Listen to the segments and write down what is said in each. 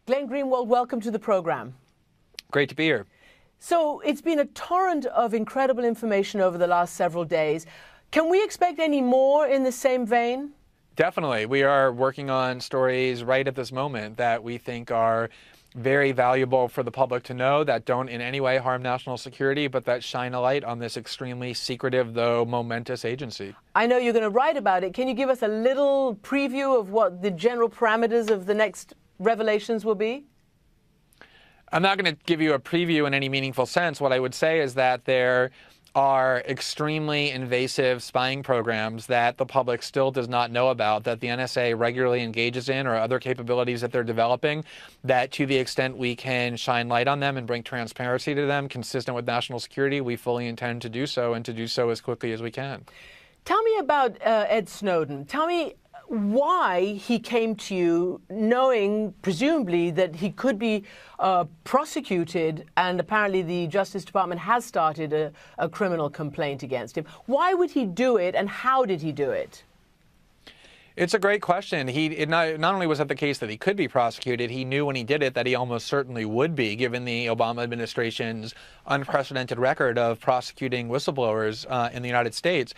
Glenn Greenwald, welcome to the program. Great to be here. So it's been a torrent of incredible information over the last several days. Can we expect any more in the same vein? Definitely. We are working on stories right at this moment that we think are very valuable for the public to know, that don't in any way harm national security, but that shine a light on this extremely secretive, though momentous agency. I know you're going to write about it. Can you give us a little preview of what the general parameters of the next revelations will be? I'm not going to give you a preview in any meaningful sense. What I would say is that there are extremely invasive spying programs that the public still does not know about, that the NSA regularly engages in, or other capabilities that they're developing, that to the extent we can shine light on them and bring transparency to them consistent with national security, we fully intend to do so, and to do so as quickly as we can. Tell me about Ed Snowden. Tell me why he came to you knowing, presumably, that he could be prosecuted, and apparently the Justice Department has started a criminal complaint against him. Why would he do it, and how did he do it? It's a great question. Not only was it the case that he could be prosecuted, he knew when he did it that he almost certainly would be, given the Obama administration's unprecedented record of prosecuting whistleblowers in the United States.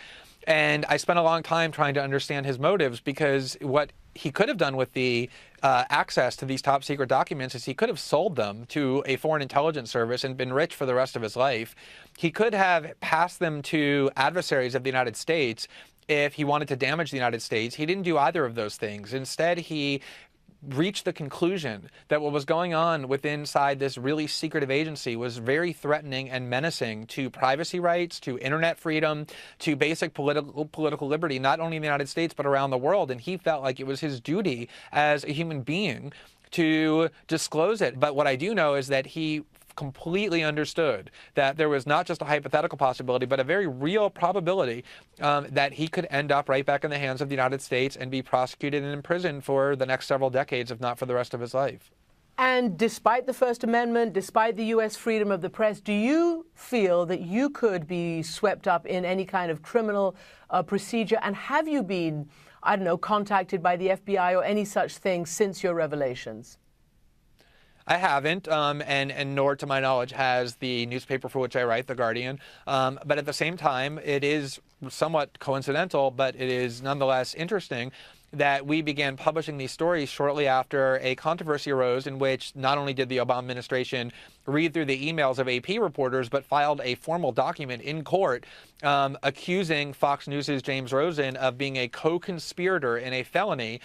And I spent a long time trying to understand his motives, because what he could have done with the access to these top secret documents is he could have sold them to a foreign intelligence service and been rich for the rest of his life. He could have passed them to adversaries of the United States if he wanted to damage the United States. He didn't do either of those things. Instead, he reached the conclusion that what was going on inside this really secretive agency was very threatening and menacing to privacy rights, to internet freedom, to basic political liberty, not only in the United States, but around the world. And he felt like it was his duty as a human being to disclose it. But what I do know is that he completely understood that there was not just a hypothetical possibility, but a very real probability that he could end up right back in the hands of the United States and be prosecuted and imprisoned for the next several decades, if not for the rest of his life. And despite the First Amendment, despite the U.S. freedom of the press, do you feel that you could be swept up in any kind of criminal procedure? And have you been, I don't know, contacted by the FBI or any such thing since your revelations? I haven't, and nor, to my knowledge, has the newspaper for which I write, The Guardian. But at the same time, it is somewhat coincidental, but it is nonetheless interesting that we began publishing these stories shortly after a controversy arose in which not only did the Obama administration read through the emails of AP reporters, but filed a formal document in court accusing Fox News' James Rosen of being a co-conspirator in a felony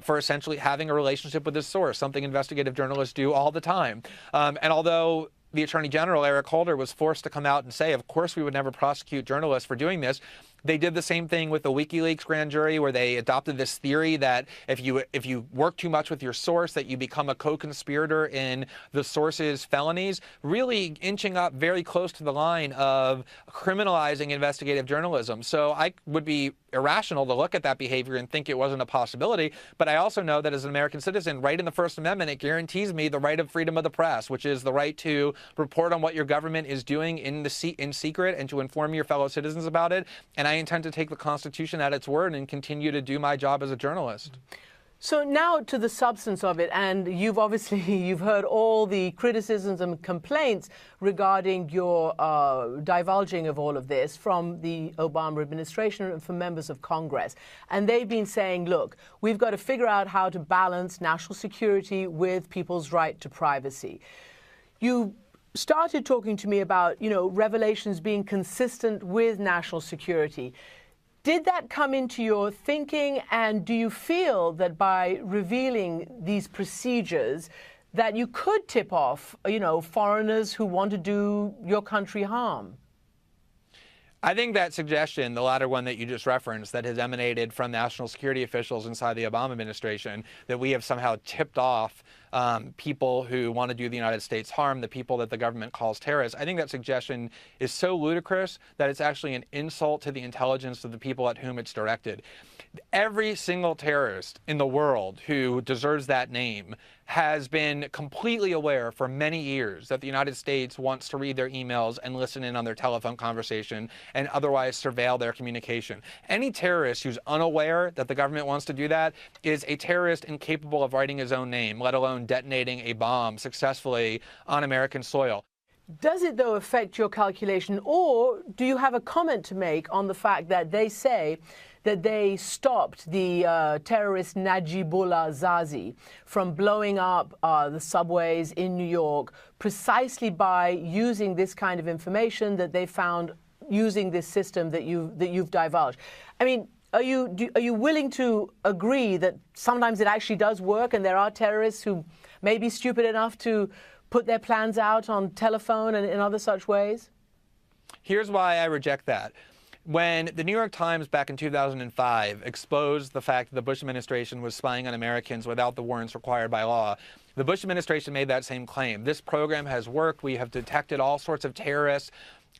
for essentially having a relationship with his source, something investigative journalists do all the time. And although the Attorney General, Eric Holder, was forced to come out and say, of course we would never prosecute journalists for doing this, they did the same thing with the WikiLeaks grand jury, where they adopted this theory that if you work too much with your source, that you become a co-conspirator in the source's felonies, really inching up very close to the line of criminalizing investigative journalism. So I would be irrational to look at that behavior and think it wasn't a possibility. But I also know that as an American citizen, right in the First Amendment, it guarantees me the right of freedom of the press, which is the right to report on what your government is doing in secret and to inform your fellow citizens about it. And I intend to take the Constitution at its word and continue to do my job as a journalist. So now to the substance of it, and you've heard all the criticisms and complaints regarding your divulging of all of this from the Obama administration and from members of Congress. And they've been saying, look, we've got to figure out how to balance national security with people's right to privacy. You started talking to me about, revelations being consistent with national security. Did that come into your thinking, and do you feel that by revealing these procedures that you could tip off, foreigners who want to do your country harm? I think that suggestion, the latter one that you just referenced, that has emanated from national security officials inside the Obama administration, that we have somehow tipped off people who want to do the United States harm, the people that the government calls terrorists. I think that suggestion is so ludicrous that it's actually an insult to the intelligence of the people at whom it's directed. Every single terrorist in the world who deserves that name has been completely aware for many years that the United States wants to read their emails and listen in on their telephone conversation and otherwise surveil their communication. Any terrorist who's unaware that the government wants to do that is a terrorist incapable of writing his own name, let alone detonating a bomb successfully on American soil. Does it, though, affect your calculation, or do you have a comment to make on the fact that they say that they stopped the terrorist Najibullah Zazi from blowing up the subways in New York precisely by using this kind of information that they found using this system that you've divulged? I mean, are you willing to agree that sometimes it actually does work and there are terrorists who may be stupid enough to put their plans out on telephone and in other such ways? Here's why I reject that. When the New York Times back in 2005 exposed the fact that the Bush administration was spying on Americans without the warrants required by law, the Bush administration made that same claim. This program has worked. We have detected all sorts of terrorists.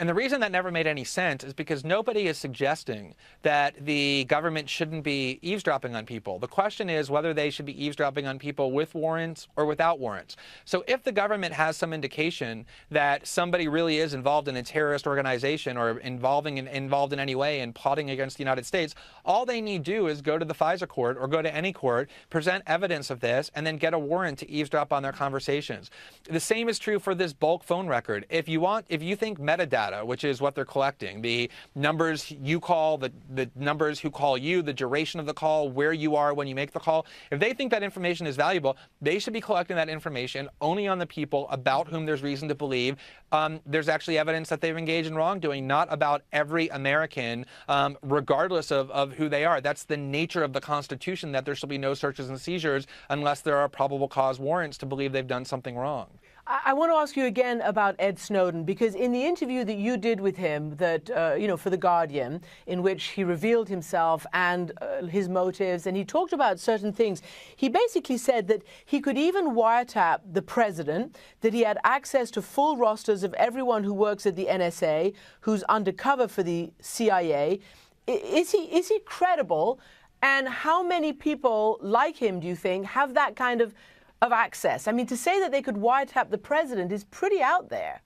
And the reason that never made any sense is because nobody is suggesting that the government shouldn't be eavesdropping on people. The question is whether they should be eavesdropping on people with warrants or without warrants. So if the government has some indication that somebody really is involved in a terrorist organization or involved in any way in plotting against the United States, all they need to do is go to the FISA court or go to any court, present evidence of this, and then get a warrant to eavesdrop on their conversations. The same is true for this bulk phone record. If you think metadata, which is what they're collecting, the numbers you call, the numbers who call you, the duration of the call, where you are when you make the call, if they think that information is valuable, they should be collecting that information only on the people about whom there's reason to believe there's actually evidence that they've engaged in wrongdoing, not about every American, regardless of who they are. That's the nature of the Constitution, that there shall be no searches and seizures unless there are probable cause warrants to believe they've done something wrong. I want to ask you again about Ed Snowden, because in the interview that you did with him, that for The Guardian, in which he revealed himself and his motives, and he talked about certain things, he basically said that he could even wiretap the president, that he had access to full rosters of everyone who works at the NSA, who's undercover for the CIA. Is he credible? And how many people like him, do you think, have that kind of access? I mean, to say that they could wiretap the president is pretty out there.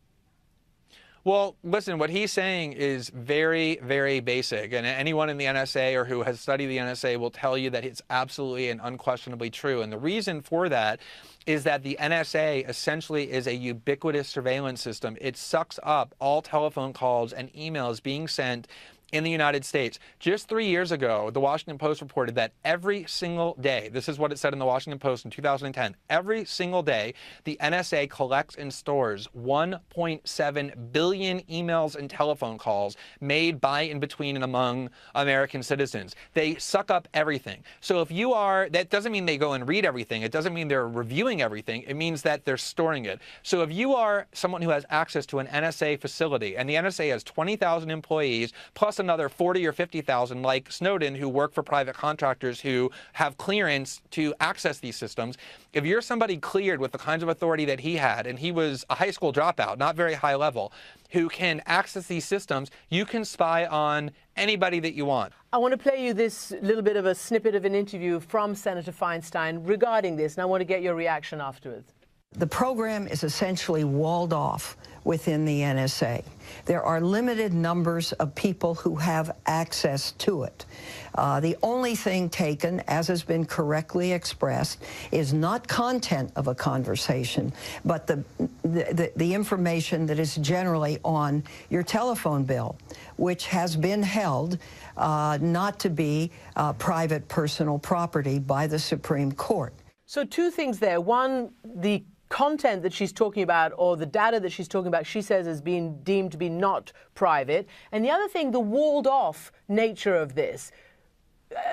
Well, listen, what he's saying is very, very basic. And anyone in the NSA or who has studied the NSA will tell you that it's absolutely and unquestionably true. And the reason for that is that the NSA essentially is a ubiquitous surveillance system. It sucks up all telephone calls and emails being sent in the United States. Just 3 years ago, the Washington Post reported that every single day, this is what it said in the Washington Post in 2010, every single day, the NSA collects and stores 1.7 billion emails and telephone calls made by, in between, and among American citizens. They suck up everything. So if you are, that doesn't mean they go and read everything. It doesn't mean they're reviewing everything. It means that they're storing it. So if you are someone who has access to an NSA facility, and the NSA has 20,000 employees, plus another 40 or 50,000 like Snowden who work for private contractors who have clearance to access these systems. If you're somebody cleared with the kinds of authority that he had, and he was a high school dropout, not very high level, who can access these systems, you can spy on anybody that you want. I want to play you this little bit of a snippet of an interview from Senator Feinstein regarding this, and I want to get your reaction afterwards. The program is essentially walled off within the NSA. There are limited numbers of people who have access to it. The only thing taken, as has been correctly expressed, is not content of a conversation, but the information that is generally on your telephone bill, which has been held not to be private personal property by the Supreme Court. So two things there. One, the content that she's talking about, or the data that she's talking about, she says is being deemed to be not private. And the other thing, the walled off nature of this.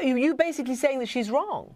You basically saying that she's wrong.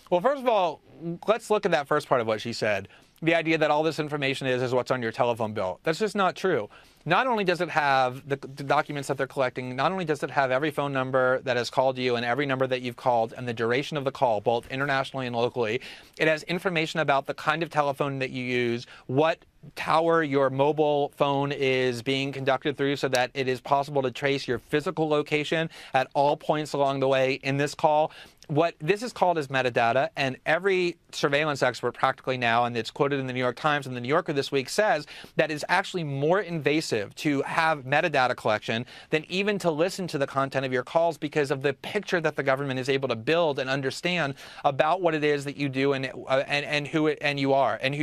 Well, first of all, let's look at that first part of what she said. The idea that all this information is what's on your telephone bill. That's just not true. Not only does it have the documents that they're collecting, not only does it have every phone number that has called you and every number that you've called and the duration of the call, both internationally and locally, it has information about the kind of telephone that you use, what tower your mobile phone is being conducted through so that it is possible to trace your physical location at all points along the way in this call. what this is called is metadata, and every surveillance expert practically now, and it's quoted in the New York Times and the New Yorker this week, says that it's actually more invasive to have metadata collection than even to listen to the content of your calls, because of the picture that the government is able to build and understand about what it is that you do and who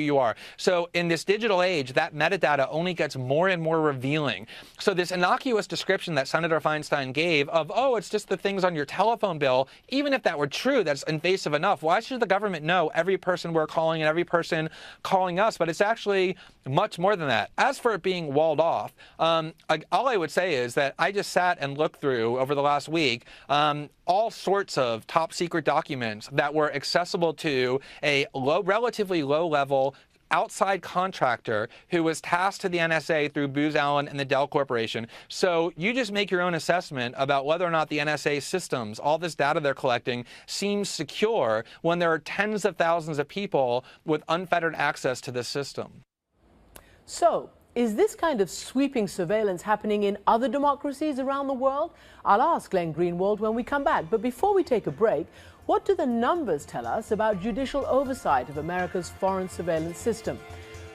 you are. So in this digital age, that metadata only gets more and more revealing. So this innocuous description that Senator Feinstein gave of, oh, it's just the things on your telephone bill, even if that were true, that's invasive enough. Why should the government know every person we're calling and every person calling us? But it's actually much more than that. As for it being walled off, all I would say is that I just sat and looked through over the last week all sorts of top secret documents that were accessible to a relatively low level outside contractor who was tasked to the NSA through Booz Allen and the Dell Corporation. So you just make your own assessment about whether or not the NSA systems, all this data they're collecting, seems secure when there are tens of thousands of people with unfettered access to this system. So, is this kind of sweeping surveillance happening in other democracies around the world? I'll ask Glenn Greenwald when we come back. But before we take a break, what do the numbers tell us about judicial oversight of America's foreign surveillance system?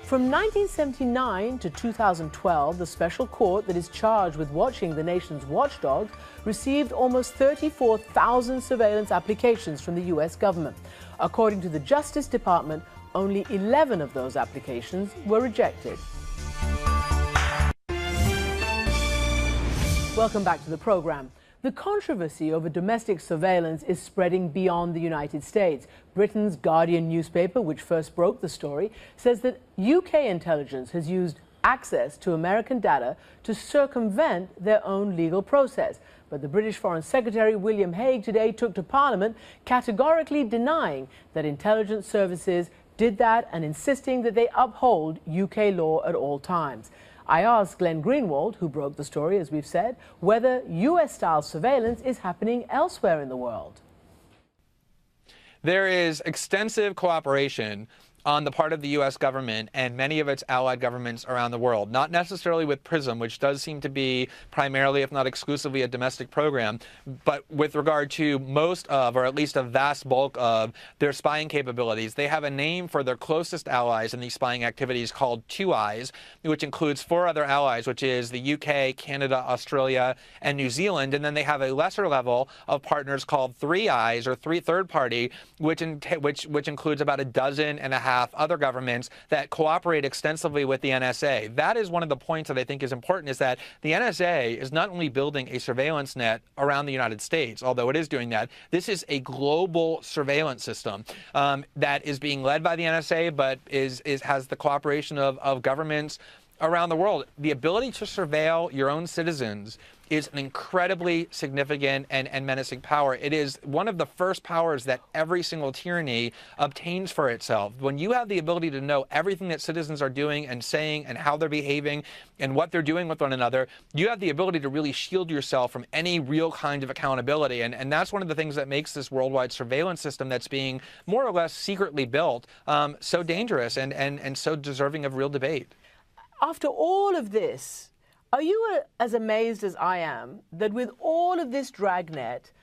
From 1979 to 2012, the special court that is charged with watching the nation's watchdogs received almost 34,000 surveillance applications from the U.S. government. According to the Justice Department, only 11 of those applications were rejected. Welcome back to the program. The controversy over domestic surveillance is spreading beyond the United States. Britain's Guardian newspaper, which first broke the story, says that UK intelligence has used access to American data to circumvent their own legal process. But the British Foreign Secretary William Hague today took to Parliament, categorically denying that intelligence services did that and insisting that they uphold UK law at all times. I asked Glenn Greenwald, who broke the story, as we've said, whether US-style surveillance is happening elsewhere in the world. There is extensive cooperation on the part of the U.S. government and many of its allied governments around the world, not necessarily with PRISM, which does seem to be primarily, if not exclusively, a domestic program, but with regard to most of, or at least a vast bulk of, their spying capabilities. They have a name for their closest allies in these spying activities called Two Eyes, which includes 4 other allies, which is the UK, Canada, Australia, and New Zealand. And then they have a lesser level of partners called Three Eyes, or third party, which includes about a dozen and a half other governments that cooperate extensively with the NSA. That is one of the points that I think is important, is that the NSA is not only building a surveillance net around the United States, although it is doing that. This is a global surveillance system that is being led by the NSA, but has the cooperation of governments around the world. The ability to surveil your own citizens is an incredibly significant and menacing power. It is one of the first powers that every single tyranny obtains for itself. When you have the ability to know everything that citizens are doing and saying and how they're behaving and what they're doing with one another, you have the ability to really shield yourself from any real kind of accountability. And that's one of the things that makes this worldwide surveillance system that's being more or less secretly built so dangerous and so deserving of real debate. After all of this, are you as amazed as I am that with all of this dragnet,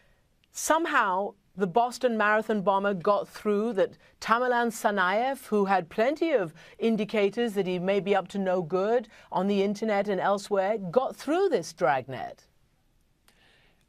somehow the Boston Marathon bomber got through, that Tamerlan Tsarnaev, who had plenty of indicators that he may be up to no good on the internet and elsewhere, got through this dragnet?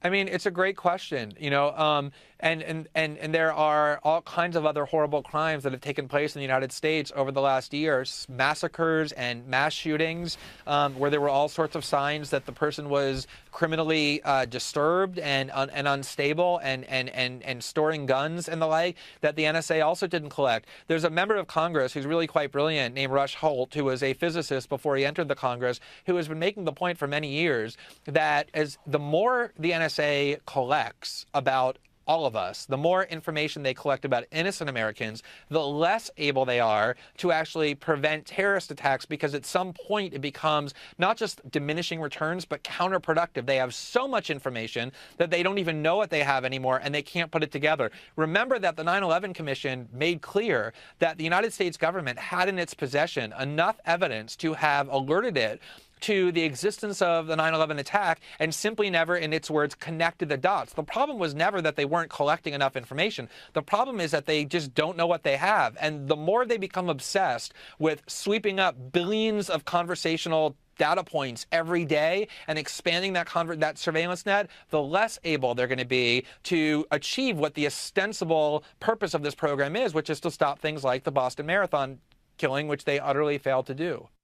I mean, it's a great question, you know, and there are all kinds of other horrible crimes that have taken place in the United States over the last years, massacres and mass shootings, where there were all sorts of signs that the person was criminally disturbed and unstable and storing guns and the like, that the NSA also didn't collect. There's a member of Congress who's really quite brilliant named Rush Holt, who was a physicist before he entered the Congress, who has been making the point for many years that as the more the NSA collects about all of us, the more information they collect about innocent Americans, the less able they are to actually prevent terrorist attacks, because at some point it becomes not just diminishing returns, but counterproductive. They have so much information that they don't even know what they have anymore, and they can't put it together. Remember that the 9/11 Commission made clear that the United States government had in its possession enough evidence to have alerted it to the existence of the 9/11 attack and simply never, in its words, connected the dots. The problem was never that they weren't collecting enough information. The problem is that they just don't know what they have. And the more they become obsessed with sweeping up billions of conversational data points every day and expanding that surveillance net, the less able they're going to be to achieve what the ostensible purpose of this program is, which is to stop things like the Boston Marathon killing, which they utterly failed to do.